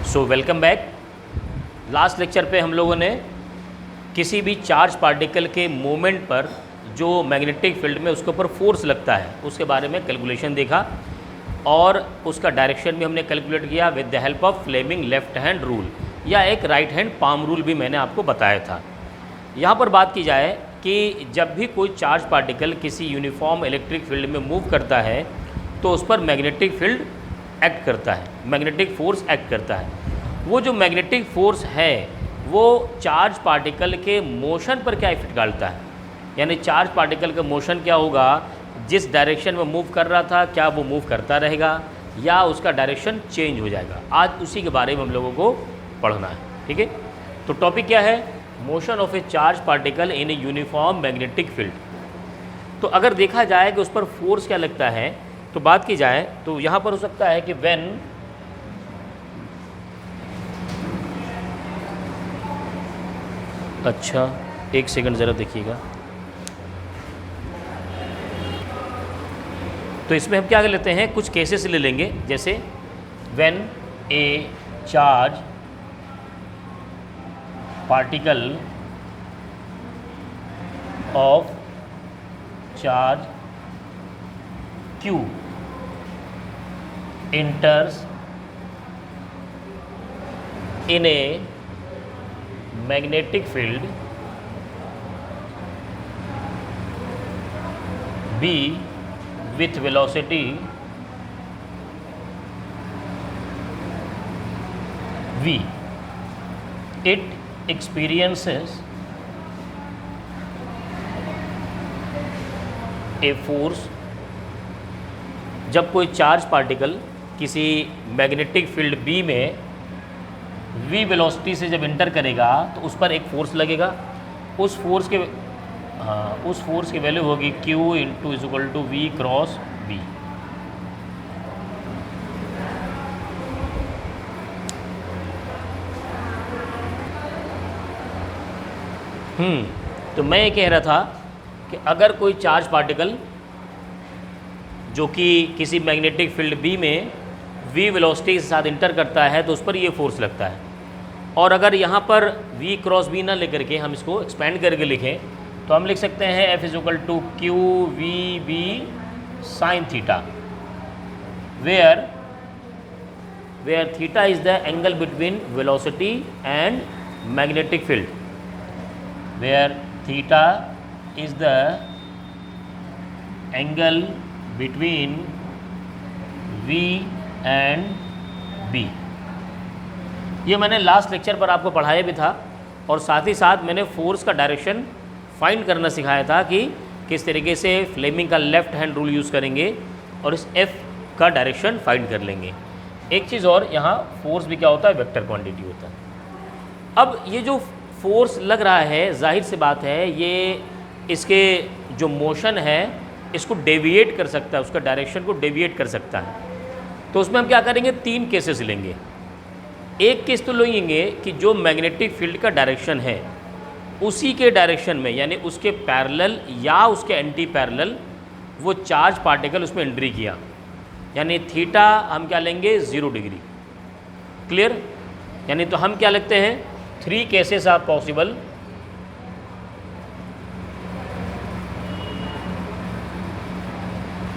So welcome back. Last lecture पे हम लोगों ने किसी भी चार्ज पार्टिकल के मूवमेंट पर जो मैग्नेटिक फील्ड में उसके ऊपर फोर्स लगता है उसके बारे में कैलकुलेशन देखा और उसका डायरेक्शन भी हमने कैलकुलेट किया with the help of Fleming left hand rule या एक राइट हैंड पाम रूल भी मैंने आपको बताया था। यहाँ पर बात की जाए कि जब भी कोई चार्ज पार्टिकल किसी यूनिफॉर्म इलेक्ट्रिक फील्ड में मूव करता है तो उस पर मैग्नेटिक फील्ड एक्ट करता है, मैग्नेटिक फोर्स एक्ट करता है। वो जो मैग्नेटिक फोर्स है वो चार्ज पार्टिकल के मोशन पर क्या इफेक्ट डालता है, यानी चार्ज पार्टिकल का मोशन क्या होगा, जिस डायरेक्शन में मूव कर रहा था क्या वो मूव करता रहेगा या उसका डायरेक्शन चेंज हो जाएगा। आज उसी के बारे में हम लोगों को पढ़ना है, ठीक है। तो टॉपिक क्या है, motion of A charge particle in a uniform magnetic field. तो अगर देखा जाए कि उस पर फोर्स क्या लगता है तो बात की जाए तो यहाँ पर हो सकता है कि व्हेन अच्छा एक सेकंड ज़रा देखिएगा। तो इसमें हम क्या कर लेते हैं, कुछ केसेस ले लेंगे, जैसे when A charge particle of charge Q enters in a magnetic field B with velocity V, it experiences a force। जब कोई चार्ज पार्टिकल किसी मैग्नेटिक फील्ड B में V वेलोसिटी से जब इंटर करेगा तो उस पर एक फोर्स लगेगा। उस फोर्स की वैल्यू होगी Q into is equal to V cross B। तो मैं ये कह रहा था कि अगर कोई चार्ज पार्टिकल जो कि किसी मैग्नेटिक फील्ड B में V वेलोसिटी के साथ इंटर करता है तो उस पर ये फोर्स लगता है। और अगर यहाँ पर V क्रॉस B ना लेकर के हम इसको एक्सपेंड करके लिखें तो हम लिख सकते हैं F is equal to Q V B sine theta, where theta is the angle between velocity and magnetic field, where theta is the angle between V and B। ये मैंने लास्ट लेक्चर पर आपको पढ़ाया भी था और साथ ही साथ मैंने फोर्स का डायरेक्शन फाइंड करना सिखाया था कि किस तरीके से फ्लेमिंग का लेफ्ट हैंड रूल यूज़ करेंगे और इस F का डायरेक्शन फाइंड कर लेंगे। एक चीज़ और, यहाँ फोर्स भी क्या होता है, वेक्टर क्वांटिटी होता है। अब ये जो फोर्स लग रहा है, जाहिर सी बात है ये इसके जो मोशन है इसको डेविएट कर सकता है, उसका डायरेक्शन को डेविएट कर सकता है। तो उसमें हम क्या करेंगे, तीन केसेस लेंगे। एक केस तो लेंगे कि जो मैग्नेटिक फील्ड का डायरेक्शन है उसी के डायरेक्शन में, यानी उसके पैरेलल या उसके एंटी पैरेलल वो चार्ज पार्टिकल उसमें एंट्री किया, यानी थीटा हम क्या लेंगे 0 डिग्री। क्लियर, यानी तो हम क्या लिखते हैं, 3 केसेस आर पॉसिबल।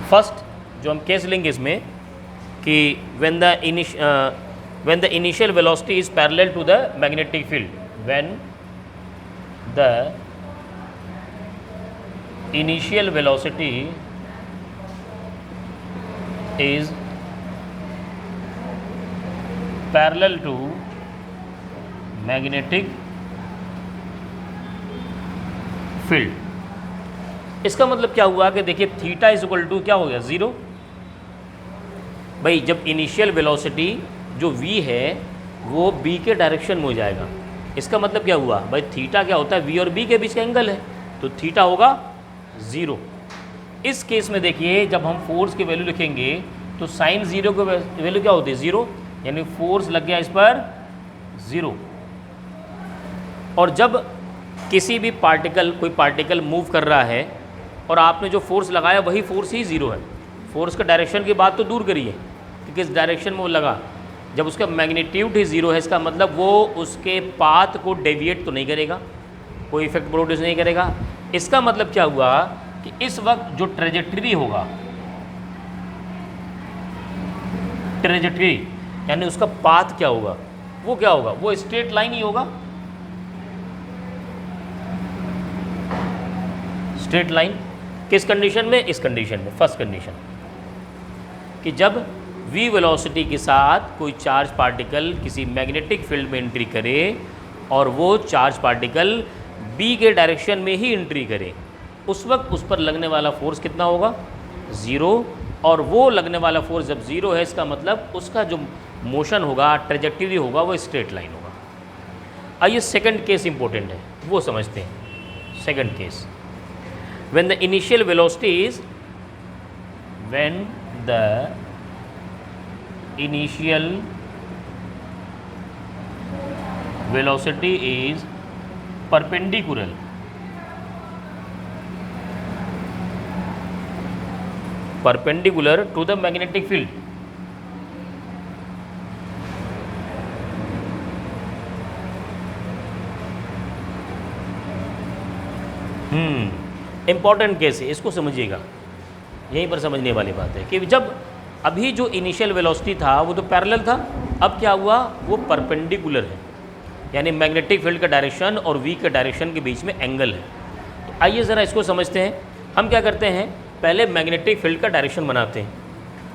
फर्स्ट जो हम केस लेंगे इसमें कि when the initial velocity is parallel to the magnetic field, when the initial velocity is parallel to magnetic field। इसका मतलब क्या हुआ कि देखिए थीटा इज इक्वल टू क्या हो गया 0। भाई जब इनिशियल वेलोसिटी जो v है वो b के डायरेक्शन में हो जाएगा, इसका मतलब क्या हुआ, भाई थीटा क्या होता है v और b के बीच का एंगल है, तो थीटा होगा 0। इस केस में देखिए जब हम फोर्स की वैल्यू लिखेंगे तो साइन 0 की वैल्यू क्या होती है 0, यानी फोर्स लग गया इस पर 0। और जब किसी भी कोई पार्टिकल मूव कर रहा है और आपने जो फोर्स लगाया वही फोर्स ही 0 है, फोर्स का डायरेक्शन की बात तो दूर करिए कि किस डायरेक्शन में वो लगा, जब उसका मैग्नीट्यूड ही ज़ीरो है, इसका मतलब वो उसके पाथ को डेविएट तो नहीं करेगा, कोई इफेक्ट प्रोड्यूस नहीं करेगा। इसका मतलब क्या हुआ कि इस वक्त जो ट्रेजेक्टरी होगा, ट्रेजेक्टरी यानी उसका पाथ क्या होगा, वो क्या होगा, वो स्ट्रेट लाइन ही होगा, स्ट्रेट लाइन। किस कंडीशन में? इस कंडीशन में, फर्स्ट कंडीशन, कि जब v वेलोसिटी के साथ कोई चार्ज पार्टिकल किसी मैग्नेटिक फील्ड में एंट्री करे और वो चार्ज पार्टिकल b के डायरेक्शन में ही एंट्री करे, उस वक्त उस पर लगने वाला फोर्स कितना होगा? ज़ीरो। और वो लगने वाला फोर्स जब ज़ीरो है, इसका मतलब उसका जो मोशन होगा, ट्रेजेक्टरी होगा, वो स्ट्रेट लाइन होगा। आइए सेकंड केस इंपॉर्टेंट है, वो समझते हैं। Second case, when the initial velocity is perpendicular to the magnetic field, important case है, इसको समझिएगा, यहीं पर समझने वाली बात है कि जब अभी जो इनिशियल वेलोसिटी था वो तो पैरेलल था, अब क्या हुआ, वो परपेंडिकुलर है, यानी मैग्नेटिक फील्ड का डायरेक्शन और v के डायरेक्शन के बीच में एंगल है। तो आइए ज़रा इसको समझते हैं। हम क्या करते हैं, पहले मैग्नेटिक फील्ड का डायरेक्शन बनाते हैं।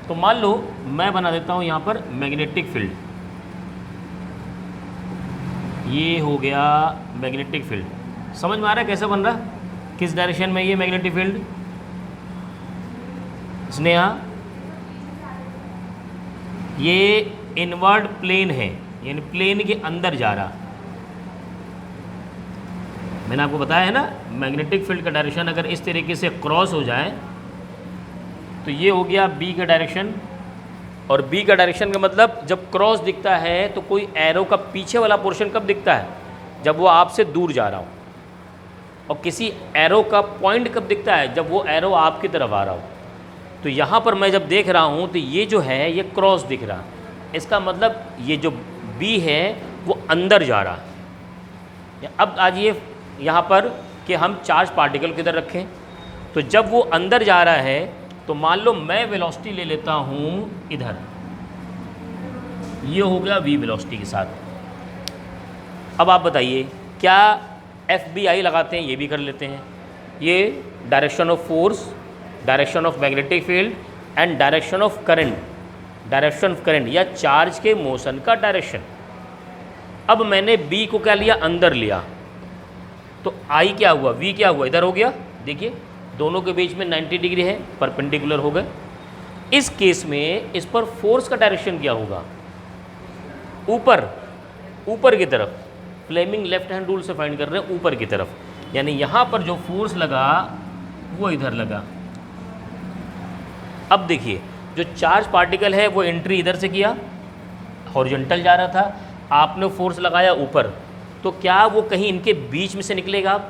तो मान लो मैं बना देता हूँ यहाँ पर मैग्नेटिक फील्ड, ये हो गया मैग्नेटिक फील्ड। समझ में आ रहा है कैसे बन रहा, किस डायरेक्शन में ये मैग्नेटिक फील्ड? स्नेहा, ये इनवर्ड प्लेन है, यानी प्लेन के अंदर जा रहा। मैंने आपको बताया है ना, मैग्नेटिक फील्ड का डायरेक्शन अगर इस तरीके से क्रॉस हो जाए तो ये हो गया बी का डायरेक्शन। और बी का डायरेक्शन का मतलब जब क्रॉस दिखता है तो कोई एरो का पीछे वाला पोर्शन कब दिखता है? जब वो आपसे दूर जा रहा हो। और किसी एरो का पॉइंट कब दिखता है? जब वो एरो आपकी तरफ आ रहा हो। तो यहाँ पर मैं जब देख रहा हूँ तो ये जो है ये क्रॉस दिख रहा, इसका मतलब ये जो बी है वो अंदर जा रहा है। अब आज ये यहाँ पर कि हम चार्ज पार्टिकल किधर रखें, तो जब वो अंदर जा रहा है तो मान लो मैं वेलोसिटी ले लेता हूँ इधर, ये हो गया v वेलोसिटी के साथ। अब आप बताइए क्या FBI लगाते हैं? ये भी कर लेते हैं। ये direction of force, direction of magnetic field and direction of current, direction of current या चार्ज के मोशन का डायरेक्शन। अब मैंने B को क्या लिया? अंदर लिया, तो I क्या हुआ? V क्या हुआ? इधर हो गया। देखिए दोनों के बीच में 90 डिग्री है, परपेंडिकुलर हो गए। इस केस में इस पर फोर्स का डायरेक्शन क्या होगा? ऊपर, ऊपर की तरफ। फ्लेमिंग लेफ्ट हैंड रूल से फाइंड कर रहे हैं ऊपर की तरफ, यानी यहाँ पर जो फोर्स लगा वो इधर लगा। अब देखिए जो चार्ज पार्टिकल है वो एंट्री इधर से किया, हॉरिजॉन्टल जा रहा था, आपने फोर्स लगाया ऊपर, तो क्या वो कहीं इनके बीच में से निकलेगा?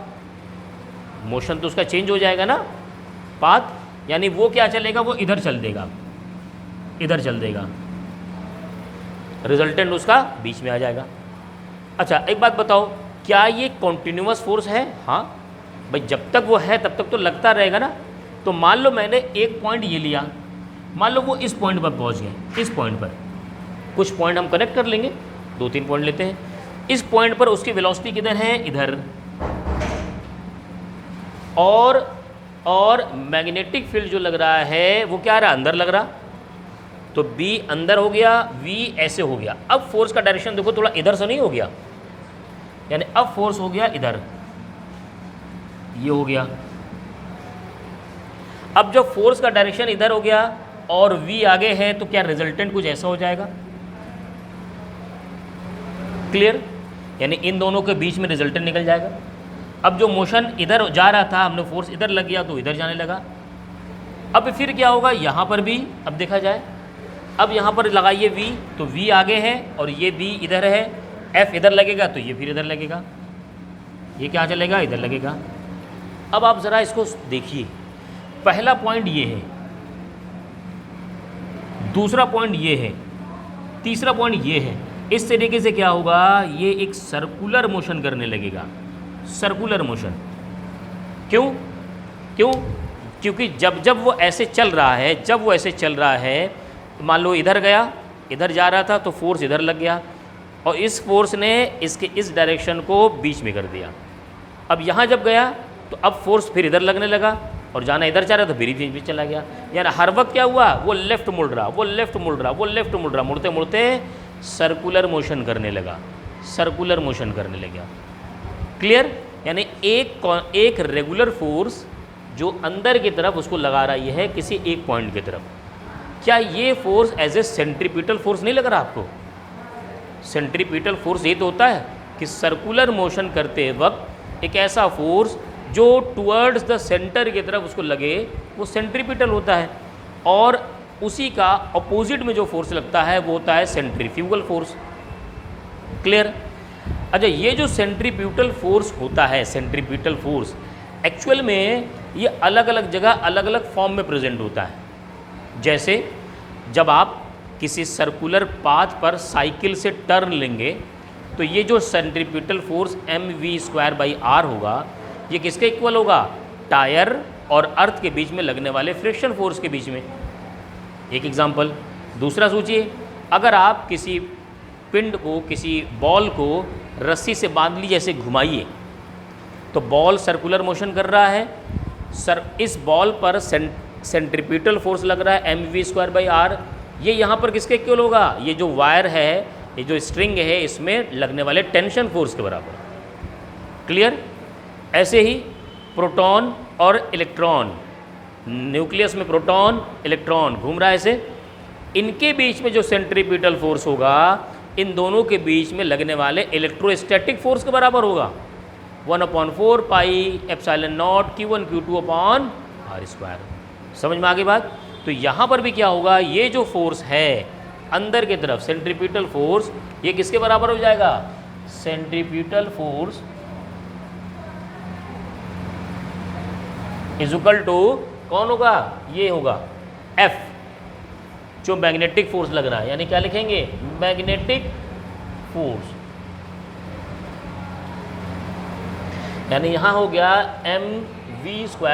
मोशन तो उसका चेंज हो जाएगा ना, पाथ, यानी वो क्या चलेगा? वो इधर चल देगा, इधर चल देगा, रिजल्टेंट उसका बीच में आ जाएगा। अच्छा एक बात बताओ, क्या ये कॉन्टिन्यूअस फोर्स है? हाँ भाई, जब तक वो है तब तक तो लगता रहेगा ना। तो मान लो मैंने एक पॉइंट ये लिया, मान लो वो इस पॉइंट पर पहुंच गए। इस पॉइंट पर कुछ पॉइंट हम कनेक्ट कर लेंगे, 2-3 पॉइंट लेते हैं। इस पॉइंट पर उसकी वेलोसिटी किधर है? इधर। और मैग्नेटिक फील्ड जो लग रहा है वो क्या रहा? अंदर लग रहा। तो B अंदर हो गया, V ऐसे हो गया। अब फोर्स का डायरेक्शन देखो, थोड़ा इधर से नहीं हो गया, यानी अब फोर्स हो गया इधर, ये हो गया। अब जब फोर्स का डायरेक्शन इधर हो गया और V आगे है तो क्या रिजल्टेंट कुछ ऐसा हो जाएगा? क्लियर? यानी इन दोनों के बीच में रिजल्टेंट निकल जाएगा। अब जो मोशन इधर जा रहा था, हमने फोर्स इधर लग गया तो इधर जाने लगा। अब फिर क्या होगा? यहाँ पर भी अब देखा जाए, अब यहाँ पर लगाइए V, तो V आगे है और ये B इधर है, F इधर लगेगा तो ये फिर इधर लगेगा, ये क्या चलेगा? इधर लगेगा। अब आप ज़रा इसको देखिए, पहला पॉइंट ये है, दूसरा पॉइंट ये है, तीसरा पॉइंट ये है, इस तरीके से क्या होगा, ये एक सर्कुलर मोशन करने लगेगा, सर्कुलर मोशन। क्यों क्यों? क्योंकि जब जब वो ऐसे चल रहा है, जब वो ऐसे चल रहा है, मान लो इधर गया, इधर जा रहा था तो फोर्स इधर लग गया और इस फोर्स ने इसके इस डायरेक्शन को बीच में कर दिया। अब यहाँ जब गया तो अब फोर्स फिर इधर लगने लगा और जाना इधर चाह रहा तो फिर बीच में चला गया। यानी हर वक्त क्या हुआ, वो लेफ्ट मुड़ रहा, वो लेफ्ट मुड़ रहा, वो लेफ्ट मुड़ रहा, मुड़ते मुड़ते सर्कुलर मोशन करने लगा, सर्कुलर मोशन करने लगा। क्लियर? यानी एक रेगुलर फोर्स जो अंदर की तरफ उसको लगा रहा है किसी एक पॉइंट की तरफ। क्या ये force as a centripetal force नहीं लग रहा आपको? सेंट्रीपिटल फोर्स ये तो होता है कि सर्कुलर मोशन करते वक्त एक ऐसा फोर्स जो टुवर्ड्स द सेंटर की तरफ उसको लगे वो सेंट्रीपिटल होता है, और उसी का अपोजिट में जो फोर्स लगता है वो होता है सेंट्रीफ्यूगल फोर्स। क्लियर? अच्छा, ये जो सेंट्रीपिटल फोर्स होता है, सेंट्रीपिटल फोर्स एक्चुअल में ये अलग अलग जगह अलग अलग फॉर्म में प्रेजेंट होता है। जैसे जब आप किसी सर्कुलर पाथ पर साइकिल से टर्न लेंगे तो ये जो सेंट्रीपिटल फोर्स mv²/r होगा, ये किसके इक्वल होगा? टायर और अर्थ के बीच में लगने वाले फ्रिक्शन फोर्स के बीच में। एक एग्जांपल। दूसरा सोचिए, अगर आप किसी पिंड को, किसी बॉल को रस्सी से बांध ली, जैसे घुमाइए तो बॉल सर्कुलर मोशन कर रहा है, इस बॉल पर सेंट्रीपिटल फोर्स लग रहा है mv²/r। ये यहाँ पर किसके इक्वल होगा? ये जो वायर है, ये जो स्ट्रिंग है, इसमें लगने वाले टेंशन फोर्स के बराबर। क्लियर? ऐसे ही प्रोटॉन और इलेक्ट्रॉन, न्यूक्लियस में प्रोटॉन इलेक्ट्रॉन घूम रहा है ऐसे, इनके बीच में जो सेंट्रीपिटल फोर्स होगा, इन दोनों के बीच में लगने वाले इलेक्ट्रोस्टैटिक फोर्स के बराबर होगा 1/4 πε0 Q1 Q2/r²। समझ में आ गई बात? तो यहाँ पर भी क्या होगा, ये जो फोर्स है अंदर की तरफ सेंट्रीपिटल फोर्स, ये किसके बराबर हो जाएगा? Centripetal force is equal to कौन होगा? ये होगा F, जो मैग्नेटिक फोर्स लग रहा है। यानी क्या लिखेंगे? Magnetic force. यानी यहाँ हो गया mv²/r,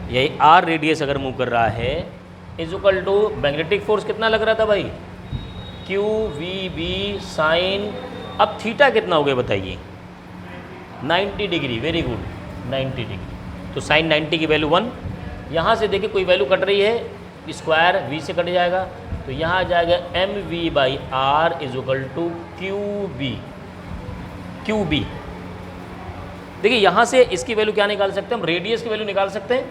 यही r रेडियस अगर मूव कर रहा है, is equal to magnetic force कितना लग रहा था भाई? QVB sign. अब थीटा कितना हो गया बताइए? 90 डिग्री। Very good, 90 degree. तो साइन 90 की वैल्यू 1। यहाँ से देखिए कोई वैल्यू कट रही है, स्क्वायर v से कट जाएगा, तो यहाँ आ जाएगा mv/r is equal to QB। देखिए यहाँ से इसकी वैल्यू क्या निकाल सकते हैं हम? रेडियस की वैल्यू निकाल सकते हैं,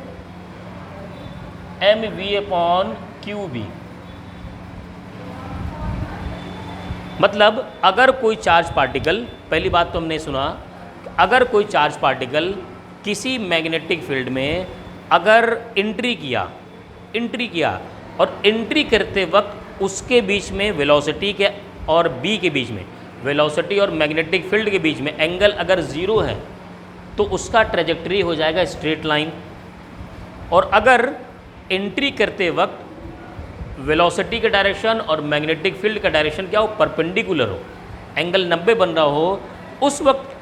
mv/QB। मतलब अगर कोई चार्ज पार्टिकल, पहली बात तो हमने सुना, अगर कोई चार्ज पार्टिकल किसी मैग्नेटिक फील्ड में अगर एंट्री किया और एंट्री करते वक्त उसके बीच में वेलोसिटी के और b के बीच में, वेलोसिटी और मैग्नेटिक फील्ड के बीच में एंगल अगर 0 है तो उसका ट्रेजेक्टरी हो जाएगा स्ट्रेट लाइन। और अगर एंट्री करते वक्त वेलोसिटी का डायरेक्शन और मैग्नेटिक फील्ड का डायरेक्शन क्या हो? परपेंडिकुलर हो, एंगल 90 बन रहा हो, उस वक्त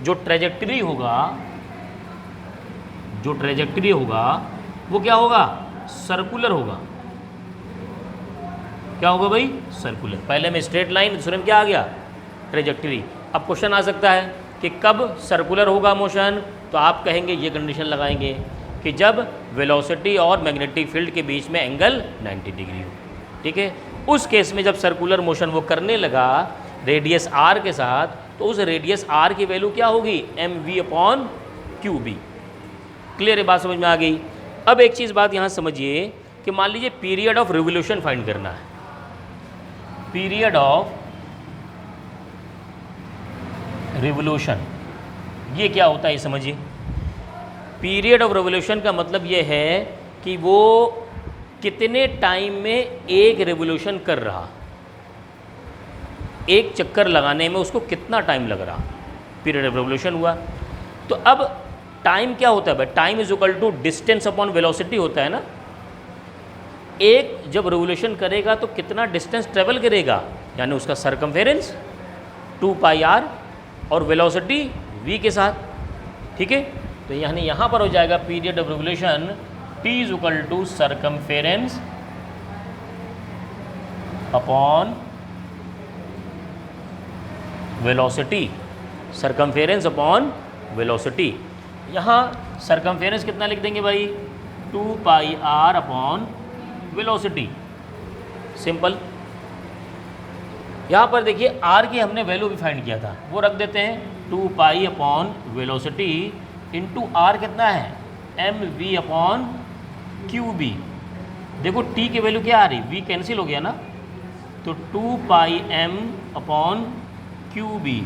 जो ट्रेजेक्टरी होगा वो क्या होगा? सर्कुलर होगा। क्या होगा भाई? सर्कुलर। पहले में स्ट्रेट लाइन, दूसरे में क्या आ गया? ट्रेजेक्टरी। अब क्वेश्चन आ सकता है कि कब सर्कुलर होगा मोशन, तो आप कहेंगे, ये कंडीशन लगाएंगे कि जब वेलोसिटी और मैग्नेटिक फील्ड के बीच में एंगल 90 डिग्री हो। ठीक है? उस केस में जब सर्कुलर मोशन वो करने लगा रेडियस r के साथ, तो उस रेडियस r की वैल्यू क्या होगी? mv/QB। क्लियर है? बात समझ में आ गई? अब एक चीज़ बात यहाँ समझिए कि मान लीजिए पीरियड ऑफ रिवोल्यूशन फाइंड करना है। पीरियड ऑफ रिवोल्यूशन ये क्या होता है, ये समझिए। पीरियड ऑफ रिवोल्यूशन का मतलब ये है कि वो कितने टाइम में एक रिवोल्यूशन कर रहा, एक चक्कर लगाने में उसको कितना टाइम लग रहा, पीरियड ऑफ रिवोल्यूशन हुआ। तो अब टाइम क्या होता है भाई? Time is equal to distance upon velocity होता है ना। एक जब रिवोल्यूशन करेगा तो कितना डिस्टेंस ट्रेवल करेगा, यानी उसका सरकमफेरेंस 2 पाई आर और वेलोसिटी v के साथ, ठीक है। तो यानी यहाँ पर हो जाएगा period of revolution t is equal to circumference upon velocity, circumference upon velocity. यहाँ सरकमफेरेंस कितना लिख देंगे भाई, 2 pi R upon velocity, simple. यहाँ पर देखिए आर की हमने वैल्यू भी फाइंड किया था, वो रख देते हैं 2 pi upon velocity into R कितना है, M V upon Q B. देखो टी की वैल्यू क्या आ रही, वी कैंसिल हो गया ना, तो 2 पाई एम अपॉन क्यू बी,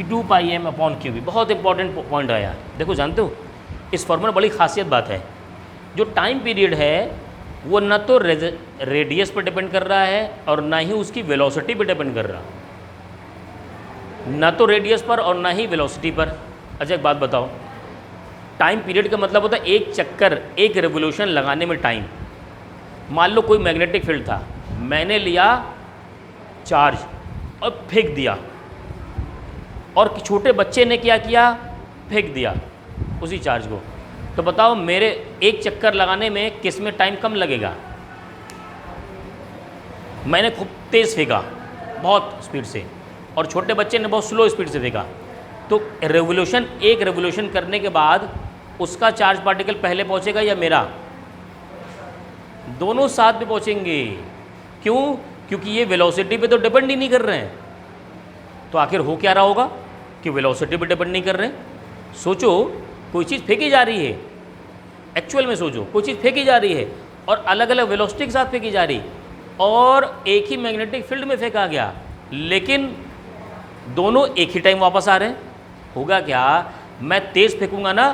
2 पाई एम अपॉन क्यू बी। बहुत इंपॉर्टेंट पॉइंट है यार, देखो जानते हो इस फॉर्मूला बड़ी खासियत बात है, जो टाइम पीरियड है वो न तो रेडियस पर डिपेंड कर रहा है और ना ही उसकी वेलोसिटी पर डिपेंड कर रहा, न तो रेडियस पर और ना ही वेलोसिटी पर। अच्छा एक बात बताओ, टाइम पीरियड का मतलब होता है एक चक्कर, एक रेवोल्यूशन लगाने में टाइम। मान लो कोई मैग्नेटिक फील्ड था, मैंने लिया चार्ज और फेंक दिया, और छोटे बच्चे ने क्या किया, फेंक दिया उसी चार्ज को, तो बताओ मेरे एक चक्कर लगाने में किस में टाइम कम लगेगा। मैंने खूब तेज़ फेंका बहुत स्पीड से और छोटे बच्चे ने बहुत स्लो स्पीड से फेंका, तो रेवोल्यूशन, एक रेवोल्यूशन करने के बाद उसका चार्ज पार्टिकल पहले पहुंचेगा या मेरा, दोनों साथ में पहुंचेंगे। क्यों, क्योंकि ये वेलोसिटी पे तो डिपेंड ही नहीं कर रहे हैं। तो आखिर हो क्या रहा होगा कि वेलोसिटी पे डिपेंड नहीं कर रहे हैं। सोचो कोई चीज़ फेंकी जा रही है, एक्चुअल में सोचो कोई चीज़ फेंकी जा रही है और अलग अलग वेलोसिटी के साथ फेंकी जा रही, और एक ही मैग्नेटिक फील्ड में फेंका गया, लेकिन दोनों एक ही टाइम वापस आ रहे हैं। होगा क्या, मैं तेज़ फेंकूंगा ना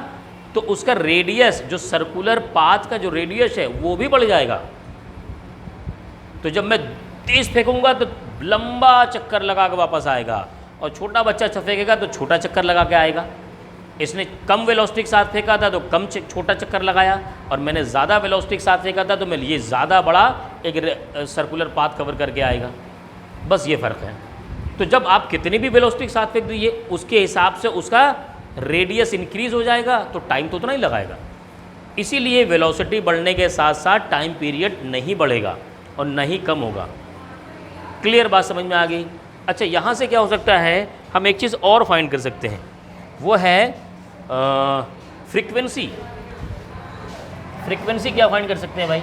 तो उसका रेडियस, जो सर्कुलर पाथ का जो रेडियस है वो भी बढ़ जाएगा। तो जब मैं तेज़ फेंकूंगा तो लंबा चक्कर लगा के वापस आएगा, और छोटा बच्चा फेंकेगा तो छोटा चक्कर लगा के आएगा। इसने कम वेलोसिटी के साथ फेंका था तो कम छोटा चक्कर लगाया, और मैंने ज़्यादा वेलोसिटी के साथ फेंका था तो मैं ये ज़्यादा बड़ा एक सर्कुलर पाथ कवर करके आएगा। बस ये फ़र्क है। तो जब आप कितनी भी वेलोसिटी के साथ फेंक दीजिए, उसके हिसाब से उसका रेडियस इंक्रीज हो जाएगा, तो टाइम तो उतना ही लगाएगा। इसीलिए वेलोसिटी बढ़ने के साथ साथ टाइम पीरियड नहीं बढ़ेगा और न ही कम होगा। क्लियर बात समझ में आ गई। अच्छा, यहाँ से क्या हो सकता है, हम एक चीज़ और फाइंड कर सकते हैं, वो है फ्रीक्वेंसी। फ्रीक्वेंसी क्या फाइंड कर सकते हैं भाई,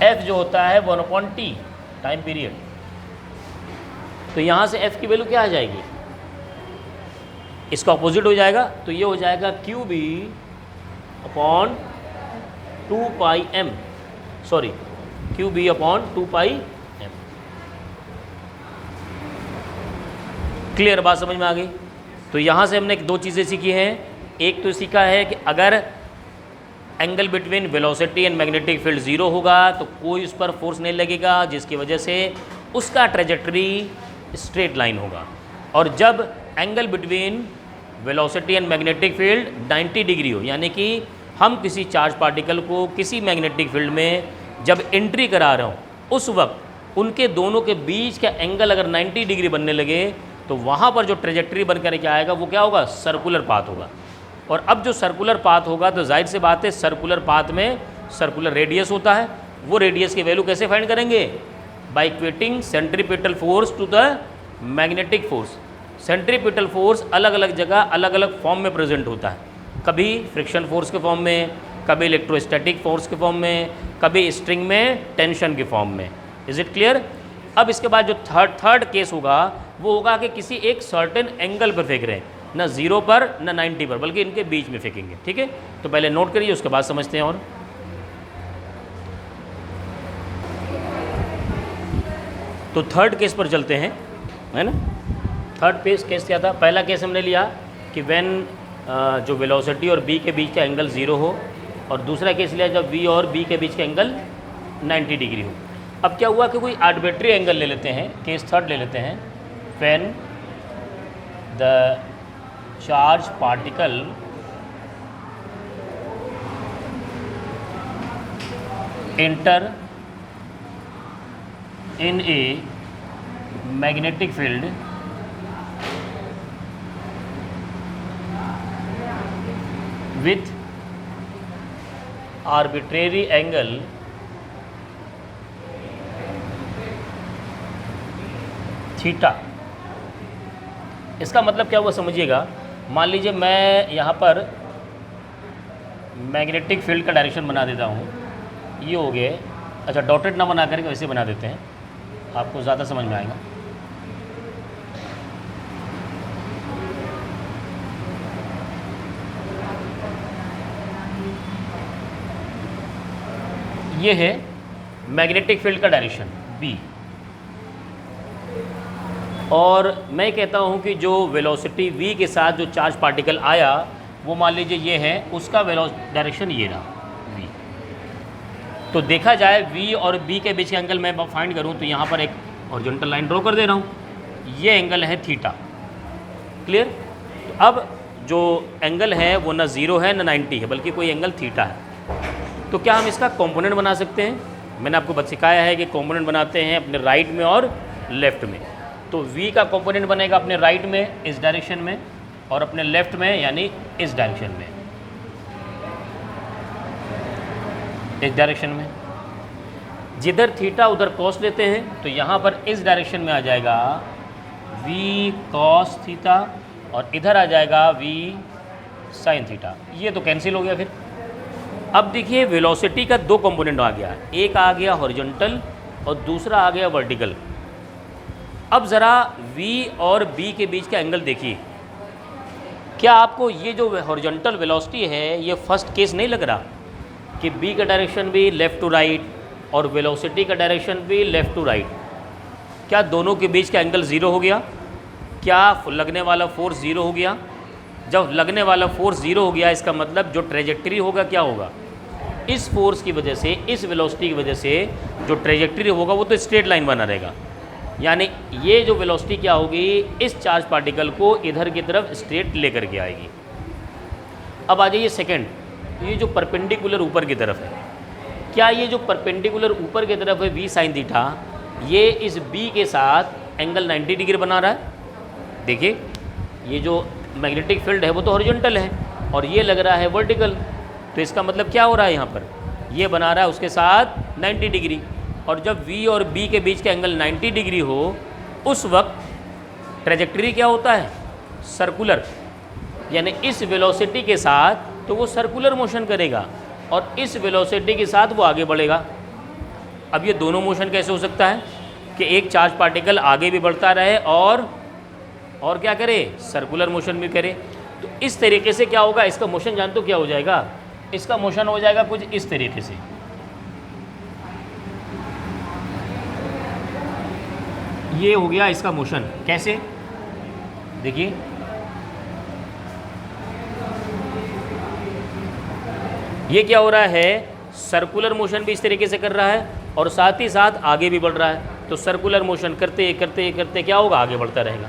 f जो होता है 1/t टाइम पीरियड। तो यहाँ से f की वैल्यू क्या आ जाएगी, इसका अपोजिट हो जाएगा, तो ये हो जाएगा QB अपॉन 2 पाई m, सॉरी QB अपॉन 2 पाई m। क्लियर बात समझ में आ गई। तो यहाँ से हमने दो चीज़ें सीखी हैं। एक तो सीखा है कि अगर angle between velocity and magnetic field zero होगा तो कोई उस पर फोर्स नहीं लगेगा, जिसकी वजह से उसका ट्रेजेक्टरी स्ट्रेट लाइन होगा। और जब angle between velocity and magnetic field 90 degree हो, यानी कि हम किसी चार्ज पार्टिकल को किसी मैग्नेटिक फील्ड में जब एंट्री करा रहे हों, उस वक्त उनके दोनों के बीच का एंगल अगर 90 डिग्री बनने लगे तो वहाँ पर जो ट्रेजेक्टरी बन कर के आएगा वो क्या होगा, सर्कुलर पाथ होगा। और अब जो सर्कुलर पाथ होगा तो जाहिर सी बात है सर्कुलर पाथ में सर्कुलर रेडियस होता है। वो रेडियस की वैल्यू कैसे फाइंड करेंगे, by equating centripetal force to the magnetic force. Centripetal force अलग अलग जगह अलग अलग फॉर्म में प्रेजेंट होता है, कभी फ्रिक्शन फोर्स के फॉर्म में, कभी इलेक्ट्रोस्टैटिक फोर्स के फॉर्म में, कभी स्ट्रिंग में टेंशन के फॉर्म में। Is it clear. अब इसके बाद जो थर्ड केस होगा वो होगा कि किसी एक सर्टेन एंगल पर फेंक रहे हैं, ना 0 पर ना 90 पर, बल्कि इनके बीच में फेंकेंगे। ठीक है, तो पहले नोट करिए, उसके बाद समझते हैं। और तो थर्ड केस पर चलते हैं, है ना। थर्ड केस क्या था, पहला केस हमने लिया कि व्हेन जो वेलोसिटी और b के बीच का एंगल 0 हो, और दूसरा केस लिया जब v और b के बीच का एंगल 90 डिग्री हो। अब क्या हुआ कि कोई आर्बिट्री एंगल ले लेते हैं, केस थर्ड ले लेते हैं, when the charge particle enter in a magnetic field with arbitrary angle theta. इसका मतलब क्या हुआ समझिएगा। मान लीजिए मैं यहाँ पर मैग्नेटिक फील्ड का डायरेक्शन बना देता हूँ, ये हो गए। अच्छा, डॉटेड ना बना करके वैसे बना देते हैं, आपको ज़्यादा समझ में आएगा। ये है मैग्नेटिक फील्ड का डायरेक्शन B, और मैं कहता हूँ कि जो वेलोसिटी v के साथ जो चार्ज पार्टिकल आया वो मान लीजिए ये है, उसका डायरेक्शन ये रहा v। तो देखा जाए v और b के बीच का एंगल मैं फाइंड करूँ तो यहाँ पर एक हॉरिजॉन्टल लाइन ड्रॉ कर दे रहा हूँ, ये एंगल है थीटा। क्लियर। तो अब जो एंगल है वो ना 0 है ना 90 है, बल्कि कोई एंगल थीटा है। तो क्या हम इसका कंपोनेंट बना सकते हैं? मैंने आपको सिखाया है कि कंपोनेंट बनाते हैं अपने राइट में और लेफ़्ट में। तो v का कंपोनेंट बनेगा अपने राइट में इस डायरेक्शन में, और अपने लेफ़्ट में यानी इस डायरेक्शन में, इस डायरेक्शन में। जिधर थीटा उधर कॉस लेते हैं, तो यहाँ पर इस डायरेक्शन में आ जाएगा v cos थीटा, और इधर आ जाएगा v sin थीटा। ये तो कैंसिल हो गया फिर। अब देखिए वेलोसिटी का दो कंपोनेंट आ गया, एक आ गया हॉरिजॉन्टल और दूसरा आ गया वर्टिकल। अब ज़रा v और b के बीच का एंगल देखिए। क्या आपको ये जो हॉरिजॉन्टल वेलोसिटी है ये फर्स्ट केस नहीं लग रहा कि b का डायरेक्शन भी लेफ़्ट टू राइट और वेलोसिटी का डायरेक्शन भी लेफ़्ट टू राइट? क्या दोनों के बीच का एंगल 0 हो गया? क्या लगने वाला फोर्स 0 हो गया? जब लगने वाला फोर्स 0 हो गया, इसका मतलब जो ट्रेजेक्टरी होगा क्या होगा? इस फोर्स की वजह से, इस वेलोसिटी की वजह से जो ट्रेजेक्टरी होगा वो तो स्ट्रेट लाइन बना रहेगा। यानी ये जो वेलोसिटी क्या होगी, इस चार्ज पार्टिकल को इधर की तरफ स्ट्रेट लेकर के आएगी। अब आ जाइए सेकंड, ये जो परपेंडिकुलर ऊपर की तरफ है, क्या ये जो परपेंडिकुलर ऊपर की तरफ है v sin थीटा, ये इस b के साथ एंगल 90 डिग्री बना रहा है? देखिए ये जो मैग्नेटिक फील्ड है वो तो हॉरिजॉन्टल है और ये लग रहा है वर्टिकल। तो इसका मतलब क्या हो रहा है, यहाँ पर ये बना रहा है उसके साथ 90 डिग्री। और जब v और b के बीच का एंगल 90 डिग्री हो, उस वक्त ट्रेजेक्टरी क्या होता है? सर्कुलर। यानी इस वेलोसिटी के साथ तो वो सर्कुलर मोशन करेगा और इस वेलोसिटी के साथ वो आगे बढ़ेगा। अब ये दोनों मोशन कैसे हो सकता है कि एक चार्ज पार्टिकल आगे भी बढ़ता रहे और क्या करे, सर्कुलर मोशन भी करे? तो इस तरीके से क्या होगा, इसका मोशन जानते हो क्या हो जाएगा? इसका मोशन हो जाएगा कुछ इस तरीके से। ये हो गया इसका मोशन। कैसे? देखिए ये क्या हो रहा है, सर्कुलर मोशन भी इस तरीके से कर रहा है और साथ ही साथ आगे भी बढ़ रहा है। तो सर्कुलर मोशन करते करते करते क्या होगा, आगे बढ़ता रहेगा।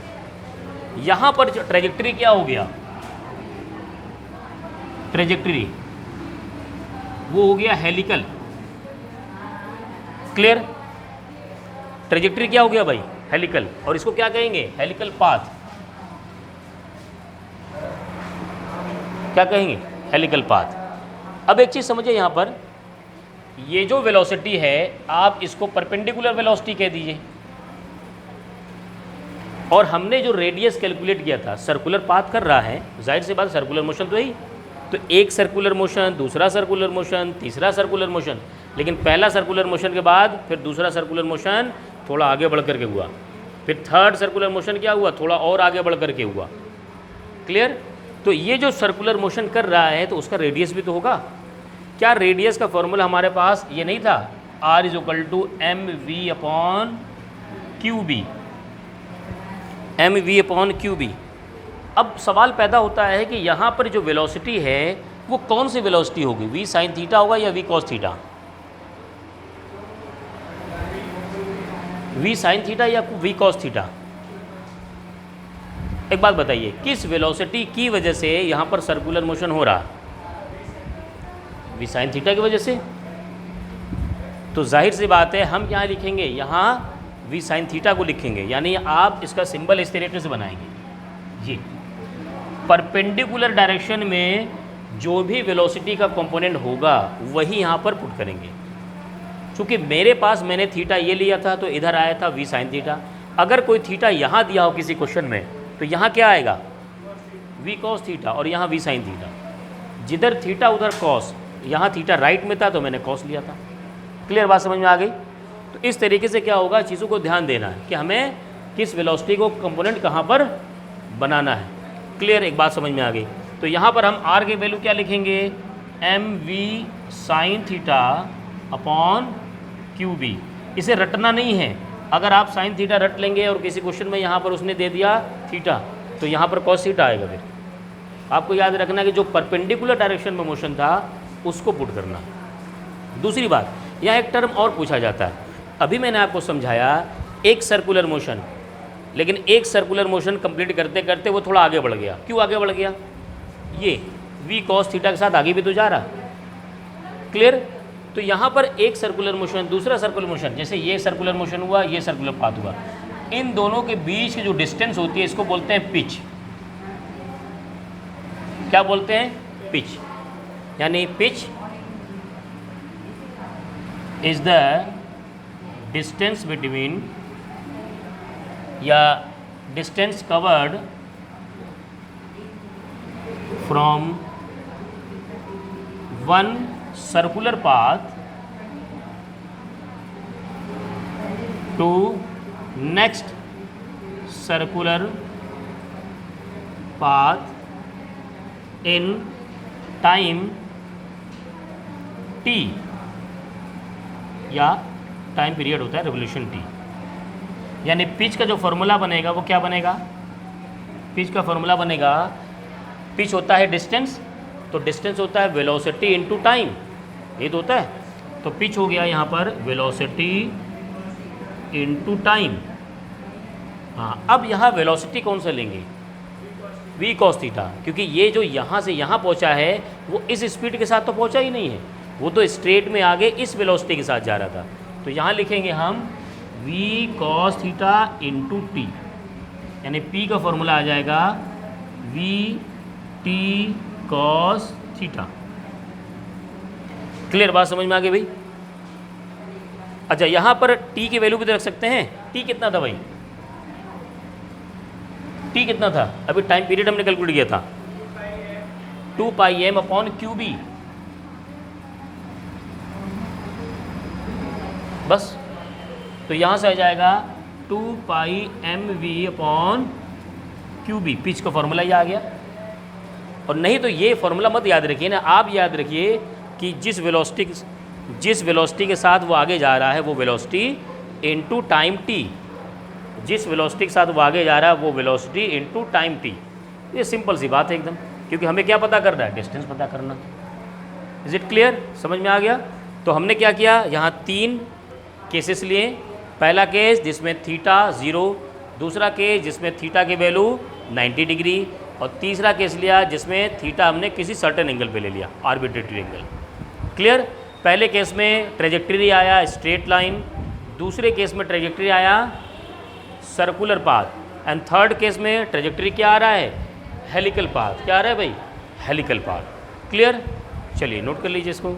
यहाँ पर जो ट्रेजेक्टरी क्या हो गया, ट्रेजेक्टरी वो हो गया हेलिकल। क्लियर? ट्रेजेक्टरी क्या हो गया भाई, हेलिकल। और इसको क्या कहेंगे, हेलिकल पाथ। क्या कहेंगे, हेलिकल पाथ। अब एक चीज़ समझिए, यहाँ पर ये जो वेलोसिटी है आप इसको परपेंडिकुलर वेलोसिटी कह दीजिए, और हमने जो रेडियस कैलकुलेट किया था सर्कुलर पाथ कर रहा है, जाहिर सी बात सर्कुलर मोशन तो ही। तो एक सर्कुलर मोशन, दूसरा सर्कुलर मोशन, तीसरा सर्कुलर मोशन, लेकिन पहला सर्कुलर मोशन के बाद फिर दूसरा सर्कुलर मोशन थोड़ा आगे बढ़ करके हुआ, फिर थर्ड सर्कुलर मोशन क्या हुआ, थोड़ा और आगे बढ़ करके हुआ। क्लियर? तो ये जो सर्कुलर मोशन कर रहा है तो उसका रेडियस भी तो होगा। क्या रेडियस का फॉर्मूला हमारे पास ये नहीं था, r = mv/qb, mv/qb। अब सवाल पैदा होता है कि यहाँ पर जो वेलोसिटी है वो कौन सी वेलोसिटी होगी, v sin थीटा होगा या v cos theta? v sin theta या v cos थीटा? एक बात बताइए, किस वेलोसिटी की वजह से यहाँ पर सर्कुलर मोशन हो रहा? v sin थीटा की वजह से। तो जाहिर सी बात है हम यहाँ लिखेंगे, यहाँ v साइन थीटा को लिखेंगे, यानी आप इसका सिंबल इस तरीके से बनाएंगे। ये परपेंडिकुलर डायरेक्शन में जो भी वेलोसिटी का कंपोनेंट होगा वही यहाँ पर पुट करेंगे। चूँकि मेरे पास मैंने थीटा ये लिया था तो इधर आया था v साइन थीटा। अगर कोई थीटा यहाँ दिया हो किसी क्वेश्चन में तो यहाँ क्या आएगा, v कॉस थीटा, और यहाँ v साइन थीटा। जिधर थीटा उधर कॉस, यहाँ थीटा राइट में था तो मैंने कॉस लिया था। क्लियर बात समझ में आ गई? तो इस तरीके से क्या होगा, चीज़ों को ध्यान देना है कि हमें किस वेलोसिटी को कंपोनेंट कहाँ पर बनाना है। क्लियर, एक बात समझ में आ गई। तो यहाँ पर हम r की वैल्यू क्या लिखेंगे, mv sine theta upon qb। इसे रटना नहीं है, अगर आप साइन थीटा रट लेंगे और किसी क्वेश्चन में यहाँ पर उसने दे दिया थीटा तो यहाँ पर कॉस थीटा आएगा। फिर आपको याद रखना कि जो परपेंडिकुलर डायरेक्शन में मोशन था उसको पुट करना। दूसरी बात, यहाँ एक टर्म और पूछा जाता है। अभी मैंने आपको समझाया एक सर्कुलर मोशन, लेकिन एक सर्कुलर मोशन कंप्लीट करते करते वो थोड़ा आगे बढ़ गया। क्यों आगे बढ़ गया, ये v cos थीटा के साथ आगे भी तो जा रहा। क्लियर? तो यहाँ पर एक सर्कुलर मोशन, दूसरा सर्कुलर मोशन, जैसे ये सर्कुलर मोशन हुआ, ये सर्कुलर पाथ हुआ, इन दोनों के बीच की जो डिस्टेंस होती है इसको बोलते हैं पिच। क्या बोलते हैं, पिच। यानी pitch is the distance between, या distance covered from one circular path to next circular path in time t, या टाइम पीरियड होता है रिवोल्यूशन t। यानी पिच का जो फॉर्मूला बनेगा वो क्या बनेगा, पिच का फॉर्मूला बनेगा, पिच होता है डिस्टेंस, तो डिस्टेंस होता है वेलोसिटी इनटू टाइम, ये तो होता है। तो पिच हो गया यहाँ पर वेलोसिटी इनटू टाइम। हाँ, अब यहाँ वेलोसिटी कौन सा लेंगे, v cos थीटा, क्योंकि ये जो यहाँ से यहाँ पहुँचा है वो इस स्पीड के साथ तो पहुँचा ही नहीं है, वो तो स्ट्रेट में आगे इस वेलोसिटी के साथ जा रहा था। तो यहाँ लिखेंगे हम v cos theta into T, यानी p का फॉर्मूला आ जाएगा v t cos theta. Clear बात समझ में आ गई भाई? अच्छा, यहाँ पर t की वैल्यू भी तो रख सकते हैं। t कितना था भाई, t कितना था, अभी टाइम पीरियड हमने कैलकुलेट किया था 2 पाई m अपॉन QB। बस, तो यहाँ से आ जाएगा 2 पाई mv अपॉन QB, पिच का फॉर्मूला ही आ गया। और नहीं तो ये फॉर्मूला मत याद रखिए ना, आप याद रखिए कि जिस वेलोसिटी के साथ वो आगे जा रहा है वो वेलोसिटी इनटू टाइम t, जिस वेलोसिटी के साथ वो आगे जा रहा है वो वेलोसिटी इनटू टाइम t। ये सिंपल सी बात है एकदम, क्योंकि हमें क्या पता करना है, डिस्टेंस पता करना। इज इट क्लियर, समझ में आ गया? तो हमने क्या किया, यहाँ 3 केसेस लिए। पहला केस जिसमें थीटा 0, दूसरा केस जिसमें थीटा की वैल्यू 90 डिग्री, और तीसरा केस लिया जिसमें थीटा हमने किसी सर्टेन एंगल पे ले लिया, आर्बिट्रेरी एंगल। क्लियर? पहले केस में ट्रेजेक्टरी आया स्ट्रेट लाइन, दूसरे केस में ट्रेजेक्टरी आया circular path, and third case में ट्रेजेक्टरी क्या आ रहा है, हेलिकल पाथ। क्या आ रहा है भाई, हेलिकल पाथ। क्लियर? चलिए नोट कर लीजिए इसको।